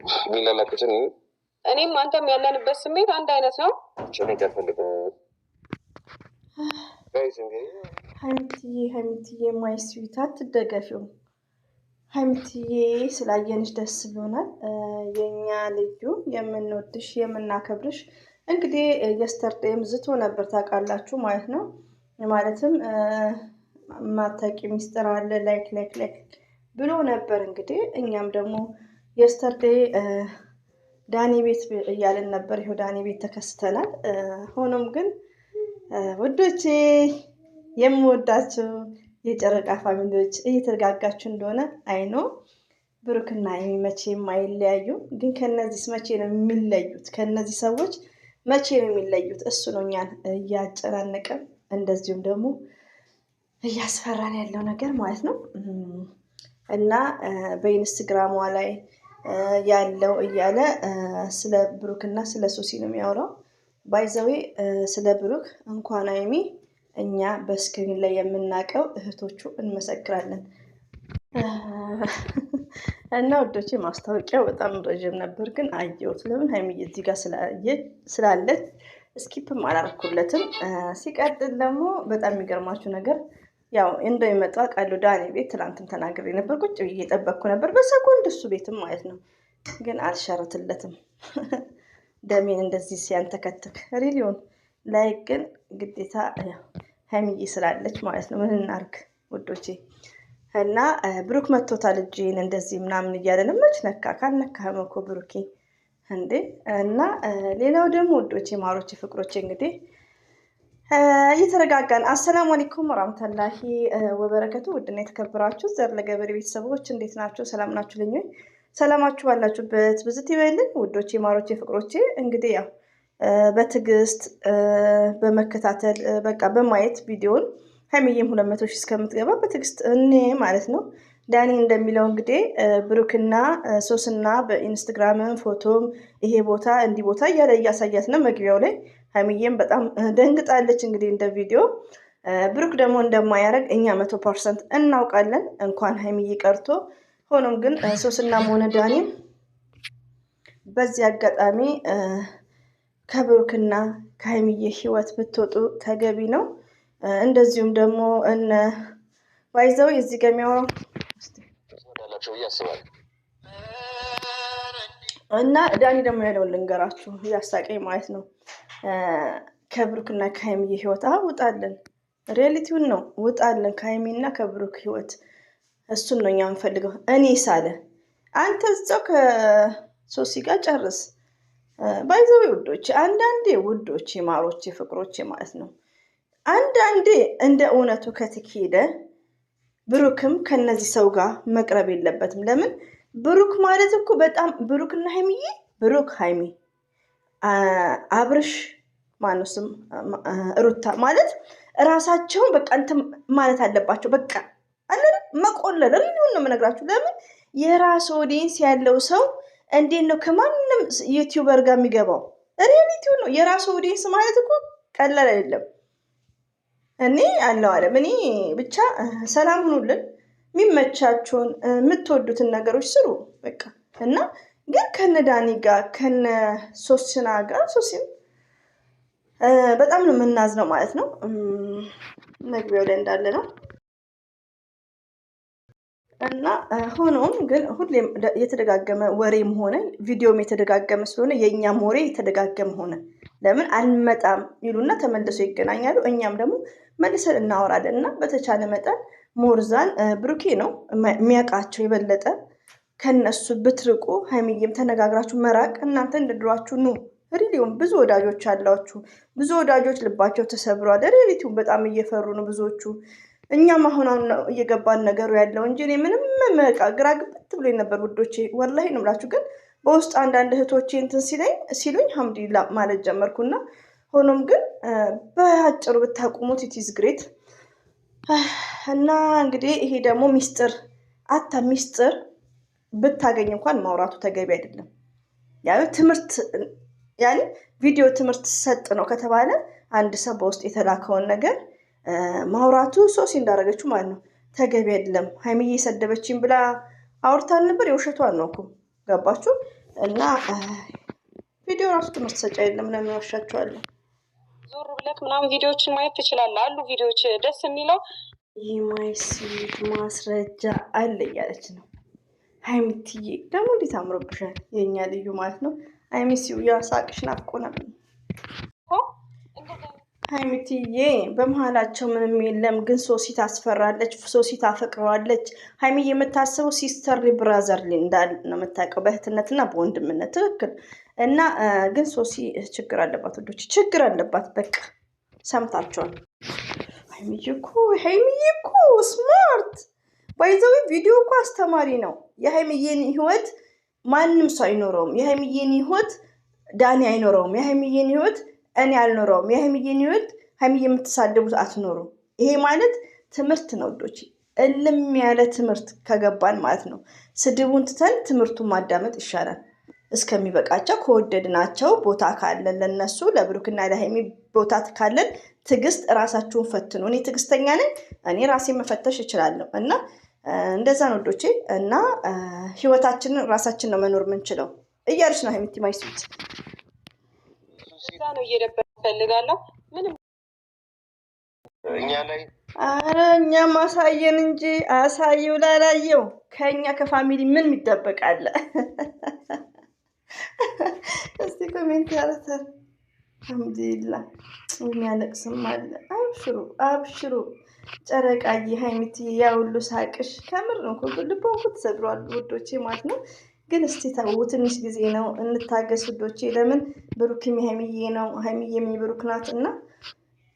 የሚላላክትን እኔም አንተም ያለንበት ስሜት አንድ አይነት ነው። ሀይሚትዬ ማይ ስዊት አትደገፊው። ሀይሚትዬ ስላየንሽ ደስ ብሎናል። የኛ ልዩ የምንወድሽ የምናከብርሽ እንግዲህ የስተርዴም ዝቶ ነበር ታውቃላችሁ ማለት ነው። ማለትም ማታቂ ሚስጥር አለ ላይክ ብሎ ነበር። እንግዲህ እኛም ደግሞ የስተርዴ ዳኒ ቤት እያልን ነበር። ይኸው ዳኒ ቤት ተከስተናል። ሆኖም ግን ውዶቼ የምወዳችሁ የጨረቃ ፋሚሊዎች እየተረጋጋችሁ እንደሆነ አይኖ ብሩክና ሀይሚ መቼም አይለያዩ። ግን ከነዚህ መቼ ነው የሚለዩት? ከነዚህ ሰዎች መቼ ነው የሚለዩት? እሱ ነው እኛን እያጨናነቀን እንደዚሁም ደግሞ እያስፈራን ያለው ነገር ማለት ነው። እና በኢንስትግራሟ ላይ ያለው እያለ ስለ ብሩክና ስለ ሶሲ ነው የሚያወራው። ባይዘዌ ስለ ብሩክ እንኳን ሀይሚ እኛ በስክሪን ላይ የምናውቀው እህቶቹ እንመሰክራለን። እና ወዶቼ ማስታወቂያው በጣም ረዥም ነበር፣ ግን አየሁት። ለምን ሀይሚዬ እዚህ ጋር ስላለች ስኪፕም አላረኩለትም። ሲቀጥል ደግሞ በጣም የሚገርማችሁ ነገር ያው እንደው ይመጣ ቃሉ ዳኒ ቤት ትናንትም ተናግሬ ነበር። ቁጭ ብዬ እየጠበቅኩ ነበር በሰኮንድ እሱ ቤትም ማለት ነው። ግን አልሸረትለትም። ደሜን እንደዚህ ሲያንተከትክ ሪሊዮን ላይ ግን ግዴታ ሀይሚዬ ስላለች ማለት ነው። ምን እናርግ ውዶቼ። እና ብሩክ መቶታል እጄን እንደዚህ ምናምን እያለን መች ነካ? ካልነካህም እኮ ብሩኬ እንዴ። እና ሌላው ደግሞ ውዶቼ ማሮቼ ፍቅሮቼ እንግዲህ እየተረጋጋን አሰላሙ አለይኩም ወራህመቱላሂ ወበረከቱ። ውድና የተከበራችሁ ዘር ለገበሬ ቤተሰቦች እንዴት ናችሁ? ሰላም ናችሁ? ልኝ ሰላማችሁ ባላችሁበት ብዝት ይበልን ውዶቼ ማሮቼ ፍቅሮቼ። እንግዲህ ያው በትዕግስት በመከታተል በቃ በማየት ቪዲዮን ሀይሚዬም 200 ሺህ እስከምትገባ በትዕግስት እኔ ማለት ነው። ዳኒ እንደሚለው እንግዲህ ብሩክና ሶስና በኢንስታግራምም ፎቶም ይሄ ቦታ እንዲህ ቦታ እያለ እያሳያት ነው መግቢያው ላይ። ሀይሚዬም በጣም ደንግጣለች። እንግዲህ እንደ ቪዲዮ ብሩክ ደግሞ እንደማያደርግ እኛ 100% እናውቃለን፣ እንኳን ሀይሚዬ ቀርቶ። ሆኖም ግን ሶስናም ሆነ ዳኒም በዚህ አጋጣሚ ከብሩክና ከሀይሚዬ ህይወት ብትወጡ ተገቢ ነው። እንደዚሁም ደግሞ እነ ባይዘው እዚህ ጋር የሚያወራው እና ዳኒ ደግሞ ያለውን ልንገራችሁ እያሳቀኝ ማለት ነው። ከብሩክና ከሀይሚዬ ህይወት ውጣለን፣ ሪያሊቲውን ነው ውጣለን ከሀይሚና ከብሩክ ህይወት። እሱን ነው እኛ የምንፈልገው። እኔ ሳለ አንተ እዛው ከሶሲ ጋር ጨርስ። ባይዘው ውዶች፣ አንዳንዴ ውዶች ማሮቼ ፍቅሮቼ ማለት ነው አንዳንዴ እንደ እውነቱ ከተካሄደ ብሩክም ከነዚህ ሰው ጋር መቅረብ የለበትም። ለምን ብሩክ ማለት እኮ በጣም ብሩክና ሀይሚዬ፣ ብሩክ ሀይሚ፣ አብርሽ ማነው ስም ሩታ ማለት እራሳቸውን በቃ እንትን ማለት አለባቸው። በቃ አለ መቆለል ሪሊውን ነው የምነግራችሁ። ለምን የራስ ኦዲየንስ ያለው ሰው እንዴት ነው ከማንም ዩቲዩበር ጋር የሚገባው? ሪያሊቲው ነው። የራስ ኦዲየንስ ማለት እኮ ቀላል አይደለም። እኔ አለው አለም እኔ ብቻ ሰላም ሁኑልን። የሚመቻችሁን የምትወዱትን ነገሮች ስሩ በቃ። እና ግን ከነ ዳኒ ጋር ከነ ሶስና ጋር ሶሲን በጣም ነው የምናዝነው ማለት ነው። መግቢያው ላይ እንዳለ ነው። እና ሆኖም ግን ሁሌም የተደጋገመ ወሬም ሆነ ቪዲዮም የተደጋገመ ስለሆነ የእኛም ወሬ የተደጋገመ ሆነ። ለምን አልመጣም ይሉና ተመልሶ ይገናኛሉ። እኛም ደግሞ መልሰን እናወራለን። እና በተቻለ መጠን ሞርዛን ብሩኬ ነው የሚያውቃቸው የበለጠ። ከነሱ ብትርቁ ሀይሚዬም ተነጋግራችሁ መራቅ። እናንተ እንደድሯችሁ ኑ። ሪሊዮም ብዙ ወዳጆች አላችሁ። ብዙ ወዳጆች ልባቸው ተሰብሯል። ሪሊቲውን በጣም እየፈሩ ነው ብዙዎቹ። እኛም አሁን እየገባን ነገሩ ያለው እንጂ እኔ ምንም መቃ ግራ ግብት ብሎ ነበር ውዶቼ፣ ወላሂ ነው ብላችሁ። ግን በውስጥ አንዳንድ እህቶቼ እንትን ሲሉኝ ሀምዲላ ማለት ጀመርኩና ሆኖም ግን በአጭሩ ብታቁሙት ኢትዝ ግሬት። እና እንግዲህ ይሄ ደግሞ ሚስጥር ሚስጥር ብታገኝ እንኳን ማውራቱ ተገቢ አይደለም። ያው ትምህርት ያኔ ቪዲዮ ትምህርት ሰጥ ነው ከተባለ አንድ ሰው በውስጥ የተላከውን ነገር ማውራቱ ሶሲ እንዳደረገችው ማለት ነው ተገቢ አይደለም። ሀይሚዬ ሰደበችኝ ብላ አውርታል ነበር። የውሸቷን ነው እኮ ገባችሁ? እና ቪዲዮ ራሱ ትምህርት ሰጪ አይደለም። ለምን ዋሻቸዋለሁ? ዞር ብለህ ምናምን ቪዲዮዎችን ማየት ትችላለህ። አሉ ቪዲዮዎች ደስ የሚለው ይህ ማይስት ማስረጃ አለ እያለች ነው ሀይሚትዬ። ደግሞ እንዴት አምሮብሻል የእኛ ልዩ ማለት ነው። ሀይሚሲው ያሳቅሽ ናፍቆናል። ሀይሚትዬ በመሀላቸው ምንም የለም፣ ግን ሶሲ ታስፈራለች፣ ሶሲ ታፈቅረዋለች። ሀይሚ የምታስበው ሲስተርሊ ብራዘርሊ እንዳል ነው የምታውቀው፣ በእህትነትና በወንድምነት ትክክል። እና ግን ሶሲ ችግር አለባት ወዶች፣ ችግር አለባት። በቃ ሰምታችኋል። ሀይሚዬ እኮ ስማርት ባይዘዊ ቪዲዮ እኮ አስተማሪ ነው። የሀይሚዬን ህይወት ማንም ሰው አይኖረውም። የሀይሚዬን ህይወት ዳኒ አይኖረውም። የሀይሚዬን ህይወት እኔ አልኖረውም። የሀይሚዬን ህይወት ሀይሚዬ የምትሳደቡት አትኖሩም። ይሄ ማለት ትምህርት ነው ወዶች፣ እልም ያለ ትምህርት ከገባን ማለት ነው። ስድቡን ትተን ትምህርቱን ማዳመጥ ይሻላል። እስከሚበቃቸው ከወደድናቸው ቦታ ካለን ለነሱ ለብሩክና ለሀይሚ ቦታ ካለን ትዕግስት እራሳችሁን ፈትኑ። እኔ ትዕግስተኛ ነኝ። እኔ ራሴ መፈተሽ እችላለሁ። እና እንደዛ ነው ወዶቼ። እና ህይወታችንን ራሳችን ነው መኖር የምንችለው እያለች ነው ሀይሚቲ ማይስት ነው እየደበረ ፈልጋለሁ ምንም እኛ ላይ አረ እኛም አሳየን እንጂ አሳየው ላላየው ከኛ ከፋሚሊ ምን ይደበቃል? እስቲ ኮሜንት ያረታል። አልሐምዱሊላህ የሚያለቅስም አለ። አብሽሩ አብሽሩ ጨረቃዬ ሀይሚቲ ያ ሁሉ ሳቅሽ ከምር ነው። ልቦንኩ ተሰብሯል ውዶቼ ማለት ነው። ግን እስቲ ተው፣ ትንሽ ጊዜ ነው እንታገስ ውዶቼ። ለምን ብሩክም ሀይሚዬ ነው፣ ሀይሚዬም የብሩክ ናት። እና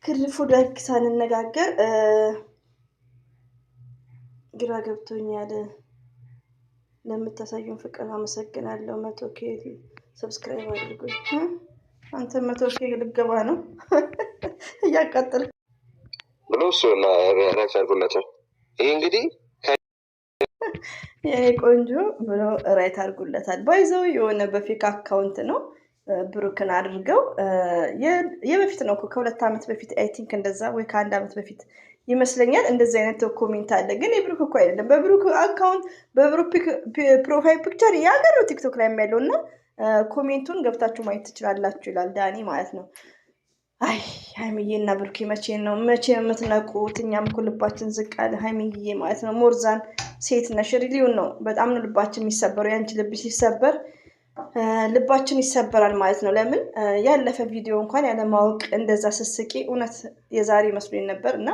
ክርፉ ደግ ሳንነጋገር ግራ ገብቶኛል። ለምታሳዩን ፍቅር አመሰግናለሁ። 100K ሰብስክራይብ አድርጉኝ። አንተ 100K ልገባ ነው እያቃጠል ብሎ እሱና ራይት አድርጎላቸው። ይሄ እንግዲህ የኔ ቆንጆ ብሎ ራይት አድርጉለታል። ባይዘው የሆነ በፌክ አካውንት ነው ብሩክን አድርገው የበፊት ነው ከ2 ዓመት በፊት አይ ቲንክ እንደዛ ወይ ከ1 ዓመት በፊት ይመስለኛል። እንደዚህ አይነት ኮሜንት አለ፣ ግን የብሩክ እኮ አይደለም። በብሩክ አካውንት በብሩክ ፕሮፋይል ፒክቸር ያገር ነው ቲክቶክ ላይ የሚያለው እና ኮሜንቱን ገብታችሁ ማየት ትችላላችሁ ይላል ዳኒ ማለት ነው። አይ ሀይሚዬ እና ብሩኬ መቼ ነው የምትነቁት? እኛም እኮ ልባችን ዝቅ አለ ሀይሚዬ ማለት ነው። ሞርዛን ሴት ነሽ ሪሊውን ነው በጣም ነው ልባችን የሚሰበረው። ያንቺ ልብ ሲሰበር ልባችን ይሰበራል ማለት ነው። ለምን ያለፈ ቪዲዮ እንኳን ያለማወቅ እንደዛ ስስቂ እውነት የዛሬ መስሎኝ ነበር። እና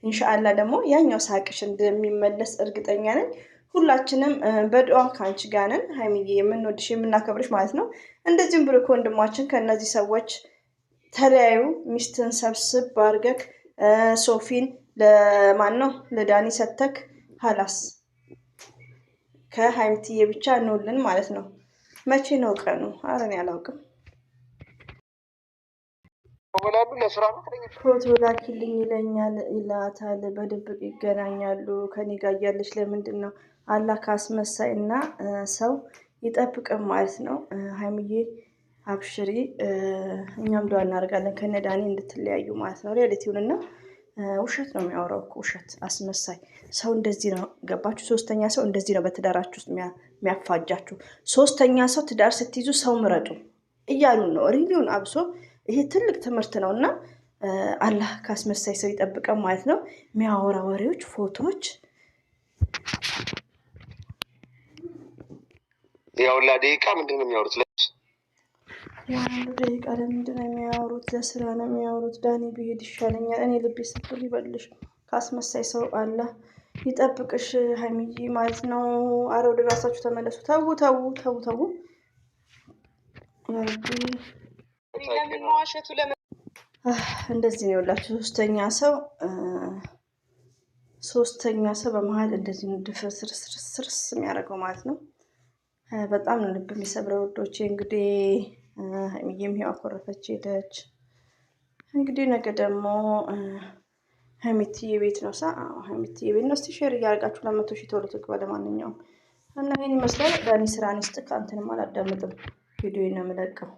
ኢንሻአላ ደግሞ ያኛው ሳቅሽ እንደሚመለስ እርግጠኛ ነኝ። ሁላችንም በዱዓ ከአንቺ ጋር ነን ሀይሚዬ፣ የምንወድሽ የምናከብርሽ ማለት ነው። እንደዚህም ብሩክ ወንድማችን ከእነዚህ ሰዎች ተለያዩ። ሚስትን ሰብስብ አድርገክ ሶፊን ለማን ነው ለዳኒ ሰተክ ሀላስ ከሀይሚትዬ ብቻ እንውልን ማለት ነው። መቼ ነው ቀኑ? ኧረ እኔ አላውቅም። ፎቶ ላኪልኝ ይለኛል ይላታል። በድብቅ ይገናኛሉ። ከኔ ጋር እያለች ለምንድን ነው አላህ ካስመሳይ እና ሰው ይጠብቅም ማለት ነው። ሀይሚዬ አብሽሪ፣ እኛም ዱዓ እናደርጋለን ከነ ዳኒ እንድትለያዩ ማለት ነው። ሪያሊቲውንና ውሸት ነው የሚያወራው እኮ ውሸት፣ አስመሳይ ሰው እንደዚህ ነው። ገባችሁ? ሶስተኛ ሰው እንደዚህ ነው በትዳራችሁ ውስጥ የሚያፋጃችሁ። ሶስተኛ ሰው ትዳር ስትይዙ ሰው ምረጡ እያሉን ነው። ሪሊውን አብሶ ይሄ ትልቅ ትምህርት ነው እና አላህ ካስመሳይ ሰው ይጠብቀን ማለት ነው። የሚያወራ ወሬዎች፣ ፎቶዎች ያው ለደቂቃ ምንድን ነው የሚያወሩት? የአንዱ ደቂቃ ለምንድን ነው የሚያወሩት? ለስራ ነው የሚያወሩት። ዳኒ ብሄድ ይሻለኛል። እኔ ልቤ ስፍር ይበልሽ። ካስመሳይ ሰው አላህ ይጠብቅሽ ሀይሚዬ ማለት ነው። አረ ወደ ራሳችሁ ተመለሱ። ተዉ ተዉ ተዉ ተዉ። እንደዚህ ነው ያላችሁ። ሶስተኛ ሰው በመሀል እንደዚህ ድፍርስርስርስ የሚያደርገው ማለት ነው። በጣም ነው ልብ የሚሰብረው ወዶቼ። እንግዲህ ሀይሚዬም ይሄው አኮረፈች ሄደች። እንግዲህ ነገ ደግሞ ሀይሚትዬ ቤት ነው ሀይሚትዬ ቤት ነው። እስቲ ሼር እያደረጋችሁ 100,000 ቶሎ ትግባ። ለማንኛውም እና ይሄን ይመስላል። ዳኒ ስራ አንስት ከአንተንም አላዳምጥም ቪዲዮ ነው የምለቀው።